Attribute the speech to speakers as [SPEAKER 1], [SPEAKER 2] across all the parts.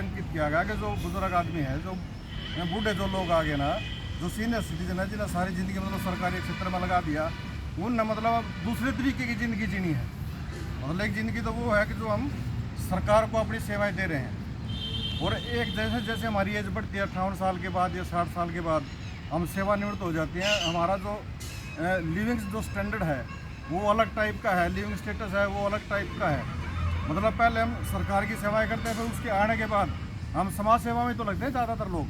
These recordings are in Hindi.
[SPEAKER 1] अंकित किया गया कि जो बुजुर्ग आदमी है, जो बूढ़े जो लोग आ गए ना, जो सीनियर सिटीजन है, जिन्हें सारी ज़िंदगी मतलब सरकारी क्षेत्र में लगा दिया, उन मतलब अब दूसरे तरीके की ज़िंदगी जीनी है। मतलब एक ज़िंदगी तो वो है कि जो हम सरकार को अपनी सेवाएं दे रहे हैं, और एक जैसे जैसे हमारी एज बढ़ती है 58 साल के बाद या 60 साल के बाद हम सेवानिवृत्त हो जाते हैं, हमारा जो लिविंग जो स्टैंडर्ड है वो अलग टाइप का है, लिविंग स्टेटस है वो अलग टाइप का है। मतलब पहले हम सरकार की सेवाएं करते हैं, फिर उसके आने के बाद हम समाज सेवा में तो लगते हैं ज़्यादातर लोग।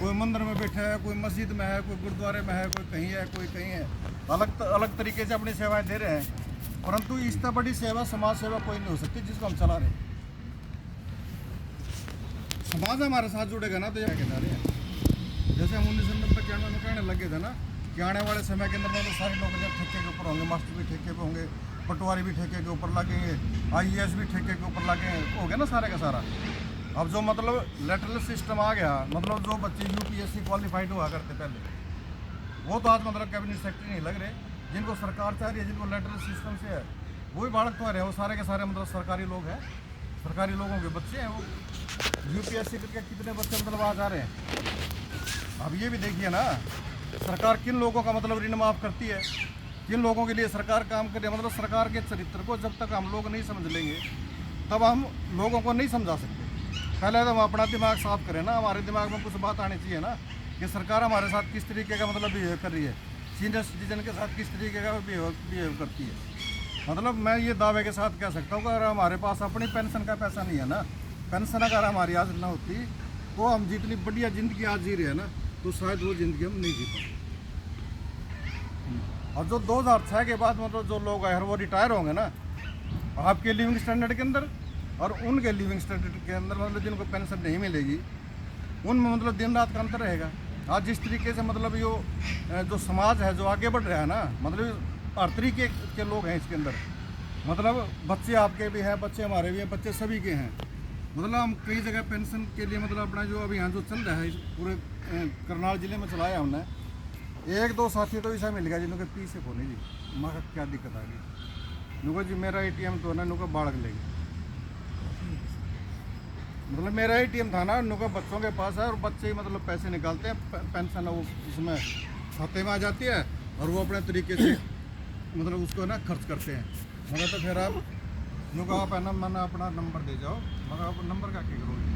[SPEAKER 1] कोई मंदिर में बैठा है, कोई मस्जिद में है, कोई गुरुद्वारे में है, कोई कहीं है, कोई कहीं है, अलग तरीके से अपनी सेवाएं दे रहे हैं। परंतु इससे बड़ी सेवा समाज सेवा कोई नहीं हो सकती जिसको हम चला रहे हैं। समाज हमारे साथ जुड़ेगा ना तो ये कहना रहे हैं, जैसे हम 1990 में कहने लगे थे ना कि आने वाले समय के अंदर तो सारे लोग जब ठेके के ऊपर होंगे, मास्टर भी ठेके पे होंगे, पटवारी भी ठेके के ऊपर लगेंगे, IAS भी ठेके के ऊपर लगेंगे, हो गया ना सारे का सारा। अब जो मतलब लेटरल सिस्टम आ गया, मतलब जो बच्चे UPSC क्वालिफाइड हुआ करते पहले, वो तो आज मतलब कैबिनेट सेक्रेटरी नहीं लग रहे। जिनको सरकार चाह रही है, जिनको लेटरल सिस्टम से है, वही बालक तो रहे, वो सारे के सारे मतलब सरकारी लोग हैं, सरकारी लोगों के बच्चे हैं। वो UPSC करके कितने बच्चे मतलब आज आ रहे हैं। अब ये भी देखिए ना, सरकार किन लोगों का मतलब ऋण माफ़ करती है, किन लोगों के लिए सरकार काम कर रही है। मतलब सरकार के चरित्र को जब तक हम लोग नहीं समझ लेंगे तब हम लोगों को नहीं समझा सकते। पहले तो हम अपना दिमाग साफ करें ना, हमारे दिमाग में कुछ बात आनी चाहिए ना कि सरकार हमारे साथ किस तरीके का मतलब बिहेव कर रही है, सीनियर सिटीजन के साथ किस तरीके का बिहेव करती है। मतलब मैं ये दावे के साथ कह सकता हूँ कि अगर हमारे पास अपनी पेंशन का पैसा नहीं है ना, पेंशन अगर हमारी आज ना होती तो हम जितनी बढ़िया ज़िंदगी आज जी रहे हैं ना, तो शायद वो ज़िंदगी हम नहीं जी पाते। और जो 2006 के बाद मतलब जो लोग आए वो रिटायर होंगे ना आपके लिविंग स्टैंडर्ड के अंदर, और उनके लिविंग स्टैंडर्ड के अंदर मतलब जिनको पेंशन नहीं मिलेगी उनमें मतलब दिन रात का अंतर रहेगा। आज जिस तरीके से मतलब जो समाज है जो आगे बढ़ रहा है ना, मतलब हर तरीके के लोग हैं इसके अंदर। मतलब बच्चे आपके भी हैं, बच्चे हमारे भी हैं, बच्चे सभी के हैं। मतलब हम कई जगह पेंशन के लिए मतलब अपना जो अभियान जो चल रहा है पूरे करनाल ज़िले में चलाया हमने, 1-2 साथी तो ऐसा मिल गया जिन्होंने पीछे खोनी जी माँ क्या दिक्कत आ गई, नुका जी मेरा ATM तो ना नुका बाढ़ लेगी। मतलब मेरा ATM था ना, नुका बच्चों के पास है और बच्चे ही मतलब पैसे निकालते हैं, पेंशन वो इसमें खाते में आ जाती है और वो अपने तरीके से मतलब उसको ना खर्च करते हैं। मगर तो फिर आप नुका आप है ना मैंने अपना नंबर दे जाओ, मगर आप नंबर का क्या करोगे,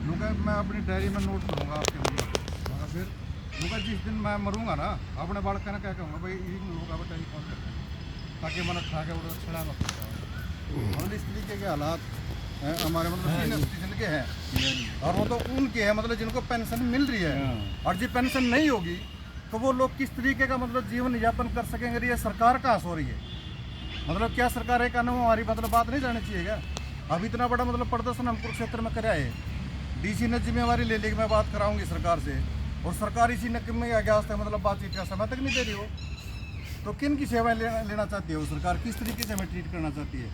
[SPEAKER 1] नुका मैं अपनी डायरी में नोट करूँगा आपके नंबर, मगर फिर नुका जिस दिन मैं मरूँगा ना अपने बालक का ना क्या कहूँगा भाई इन लोगों का बेटा कौन करते हैं ताकि मैंने खा के वो छड़ा मत करता। मतलब इस तरीके के हालात हमारे मतलब सीनियर सिटीजन के हैं, और वो तो उनके हैं मतलब जिनको पेंशन मिल रही है, और जी पेंशन नहीं होगी तो वो लोग किस तरीके का मतलब जीवन यापन कर सकेंगे। ये सरकार कहाँ सो रही है, मतलब क्या सरकार है कानून हमारी मतलब बात नहीं जानी चाहिए क्या। अब इतना बड़ा मतलब प्रदर्शन हम कुरुक्षेत्र में कराए, DC ने जिम्मेवारी ले ली कि मैं बात कराऊंगी सरकार से, और सरकार इसी नक्के में आगे आज तक मतलब बातचीत का समय तक नहीं दे रही हो, तो किन की सेवाएं लेना चाहती है वो सरकार, किस तरीके से हमें ट्रीट करना चाहती है।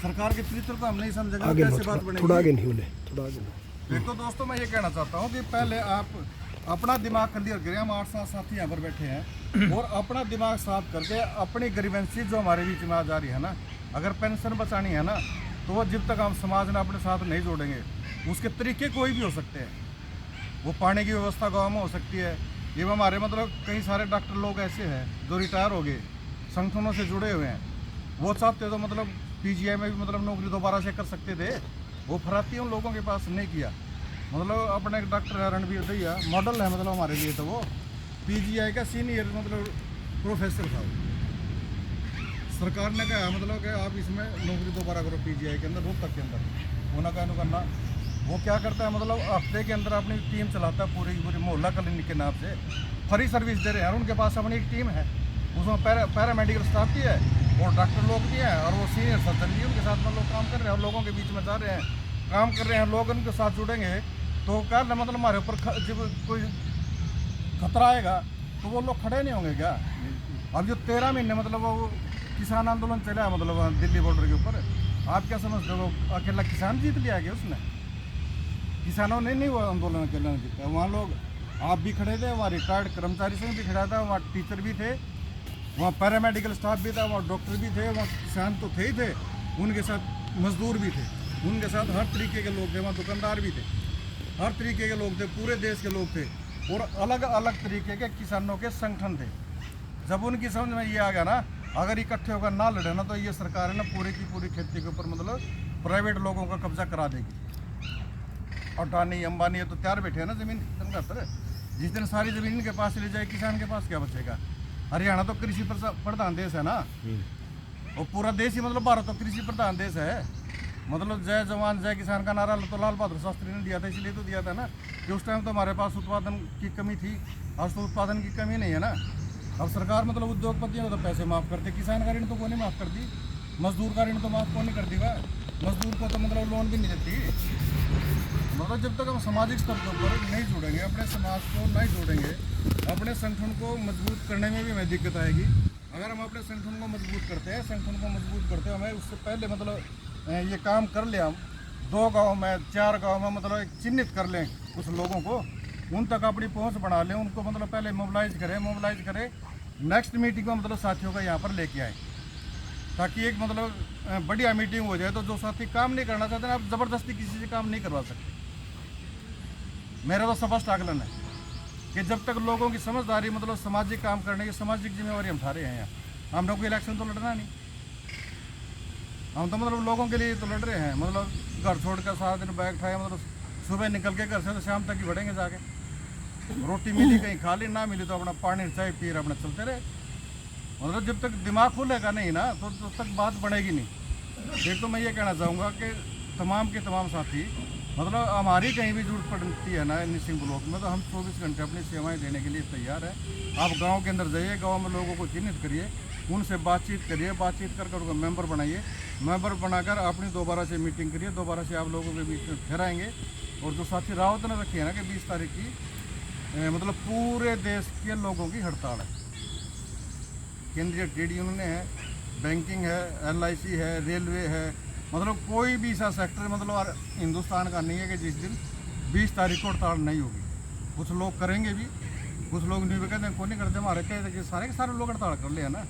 [SPEAKER 1] सरकार के चरित्र को हम नहीं समझेंगे कैसे बात बनेगी।
[SPEAKER 2] थोड़ा आगे नहीं होने।
[SPEAKER 1] एक तो दोस्तों मैं ये कहना चाहता हूँ कि पहले आप अपना दिमाग क्लियर करें। हम 8-7 साथी यहाँ पर बैठे हैं और अपना दिमाग साफ करके अपनी ग्रीवेंसी जो हमारे बीच में आ जा रही है ना, अगर पेंशन बचानी है ना तो वो जब तक हम समाज ने अपने साथ नहीं जोड़ेंगे, उसके तरीके कोई भी हो सकते हैं। वो पानी की व्यवस्था गाँव में हो सकती है। ये हमारे मतलब कई सारे डॉक्टर लोग ऐसे हैं जो रिटायर हो गए, संगठनों से जुड़े हुए हैं, वो चाहते तो मतलब PGI में भी मतलब नौकरी दोबारा से कर सकते थे, वो फराती उन लोगों के पास नहीं किया। मतलब अपने एक डॉक्टर है रणबीर दैया, मॉडल है मतलब हमारे लिए, तो वो PGI का सीनियर मतलब प्रोफेसर था। सरकार ने कहा मतलब कि आप इसमें नौकरी दोबारा करो PGI के अंदर, रोहतक के अंदर होना कहना करना। वो क्या करता है मतलब हफ्ते के अंदर अपनी टीम चलाता है, पूरी मोहल्ला क्लिनिक के नाम से फ्री सर्विस दे रहे हैं, और उनके पास अपनी एक टीम है, उसमें पैरामेडिकल स्टाफ भी है और डॉक्टर लोग भी हैं, और वो सीनियर सर्जन भी उनके साथ में लोग काम कर रहे हैं, और लोगों के बीच में जा रहे हैं, काम कर रहे हैं। लोग उनके साथ जुड़ेंगे तो क्या मतलब हमारे ऊपर जब कोई खतरा आएगा तो वो लोग खड़े नहीं होंगे क्या। अब जो 13 महीने मतलब वो किसान आंदोलन चला है मतलब दिल्ली बॉर्डर के ऊपर, आप क्या समझते हो अकेला किसान जीत लिया गया उसने? किसानों ने नहीं वो आंदोलन अकेला जीता, वहाँ लोग आप भी खड़े थे, वहाँ रिटायर्ड कर्मचारी संघ भी खड़ा था, वहाँ टीचर भी थे, वहाँ पैरामेडिकल स्टाफ भी था, वहाँ डॉक्टर भी थे, वहाँ किसान तो थे ही थे, उनके साथ मजदूर भी थे। उनके साथ हर तरीके के लोग थे, वहाँ दुकानदार भी थे, हर तरीके के लोग थे, पूरे देश के लोग थे और अलग अलग तरीके के किसानों के संगठन थे। जब उनकी समझ में ये आ गया ना, अगर इकट्ठे होकर ना लड़े ना तो ये सरकार है ना पूरी की पूरी खेती के ऊपर मतलब प्राइवेट लोगों का कब्जा करा देगी। अडानी अंबानी ये तो तैयार बैठे हैं ना जमीन खत्म कर। जिस दिन सारी जमीन इनके पास चली जाए किसान के पास क्या बचेगा। हरियाणा तो कृषि प्रधान देश है ना, और पूरा देश ही मतलब भारत तो कृषि प्रधान देश है। मतलब जय जवान जय किसान का नारा तो लाल बहादुर शास्त्री ने दिया था, इसलिए तो दिया था ना कि उस टाइम तो हमारे पास उत्पादन की कमी थी। आज तो उत्पादन की कमी नहीं है ना। अब सरकार मतलब उद्योगपतियों को तो पैसे माफ़ करते, किसान का ऋण तो कौन नहीं माफ़ कर दी, मजदूर का ऋण तो माफ़ कौन नहीं कर दी वह, मजदूर को तो मतलब लोन भी नहीं देती। मतलब जब तक हम सामाजिक स्तर पर नहीं जुड़ेंगे, अपने समाज को नहीं जोड़ेंगे, अपने संगठन को मजबूत करने में भी हमें दिक्कत आएगी। अगर हम अपने संगठन को मजबूत करते हैं, संगठन को मजबूत करते हैं, हमें उससे पहले मतलब ये काम कर ले, हम 2 गांव में 4 गांव में मतलब एक चिन्हित कर लें उस लोगों को, उन तक अपनी पहुंच बढ़ा लें, उनको मतलब पहले मोबिलाइज करें, नेक्स्ट मीटिंग को मतलब साथियों का यहाँ पर लेके आए, ताकि एक मतलब बढ़िया मीटिंग हो जाए। तो जो साथी काम नहीं करना चाहते हैं, आप ज़बरदस्ती किसी से काम नहीं करवा सकते। मेरा तो स्पष्ट आकलन है कि जब तक लोगों की समझदारी मतलब सामाजिक काम करने की सामाजिक जिम्मेवारी हम उठा रहे हैं, यहाँ हमने कोई इलेक्शन तो लड़ना नहीं, हम तो मतलब लोगों के लिए तो लड़ रहे हैं। मतलब घर छोड़ कर सारा दिन बैग उठाए, मतलब सुबह निकल के घर से तो शाम तक ही बढ़ेंगे जाके, रोटी मिली कहीं खा ली, ना मिली तो अपना पानी चाय पी अपना चलते रहे। मतलब जब तक दिमाग खुलेगा नहीं ना तो तब तक बात बढ़ेगी नहीं। एक तो मैं ये कहना चाहूँगा कि तमाम के तमाम साथी मतलब हमारी कहीं भी जरूरत पड़ती है ना निसिंग ब्लॉक में, तो हम 24 घंटे अपनी सेवाएं देने के लिए तैयार है। आप गांव के अंदर जाइए, गांव में लोगों को चिन्हित करिए, उनसे बातचीत करिए, बातचीत कर उनको मेंबर बनाइए, मेंबर बनाकर अपनी दोबारा से मीटिंग करिए, दोबारा से आप लोगों के बीच में ठहराएंगे। और जो साथी रावत ने रखी है ना कि 20 तारीख की मतलब पूरे देश के लोगों की हड़ताल है, केंद्रीय ट्रेड यूनियन है, बैंकिंग है, LIC है, रेलवे है, मतलब कोई भी ऐसा सेक्टर मतलब हिंदुस्तान का नहीं है कि जिस दिन 20 तारीख को हड़ताल नहीं होगी। कुछ लोग करेंगे भी, कुछ लोग नहीं भी कहते हैं, कौन नहीं करते, हमारे कहते कि सारे के सारे लोग हड़ताल कर ले है ना।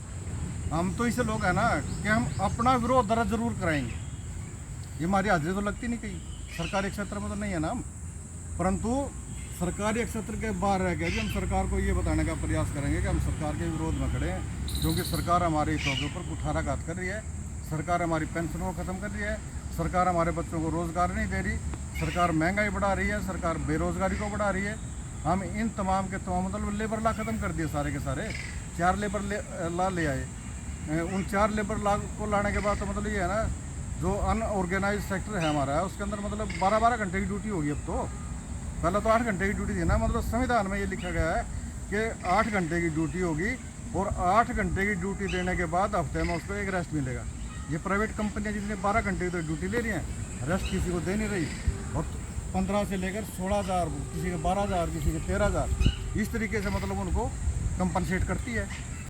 [SPEAKER 1] हम तो ऐसे लोग हैं ना कि हम अपना विरोध दर्ज जरूर कराएंगे। ये हमारी हाजिरी तो लगती नहीं कहीं, सरकारी क्षेत्र में तो नहीं है ना हम, परंतु सरकारी क्षेत्र के बाहर रह के भी हम सरकार को ये बताने का प्रयास करेंगे कि हम सरकार के विरोध में खड़े हैं, क्योंकि सरकार हमारे हितों के ऊपर कुठाराघात कर रही है, सरकार हमारी पेंशन को ख़त्म कर रही है, सरकार हमारे बच्चों को रोज़गार नहीं दे रही, सरकार महंगाई बढ़ा रही है, सरकार बेरोज़गारी को बढ़ा रही है। हम इन तमाम के तमाम मतलब लेबर ला ख़त्म कर दिए सारे के सारे, 4 लेबर ला ले आए। उन 4 लेबर ला को लाने के बाद तो मतलब ये है ना, जो अनऑर्गेनाइज सेक्टर है हमारा, उसके अंदर मतलब 12-12 घंटे की ड्यूटी होगी। अब तो पहले तो 8 घंटे की ड्यूटी थी ना, मतलब संविधान में ये लिखा गया है कि 8 घंटे की ड्यूटी होगी, और 8 घंटे की ड्यूटी देने के बाद हफ्ते में उसको एक रेस्ट मिलेगा। ये प्राइवेट कंपनियां जितने 12 घंटे की तो ड्यूटी ले रही हैं, रेस्ट किसी को दे नहीं रही, और 15 से लेकर 16,000, किसी के 12,000, किसी के 13,000, इस तरीके से मतलब उनको कंपनसेट करती है।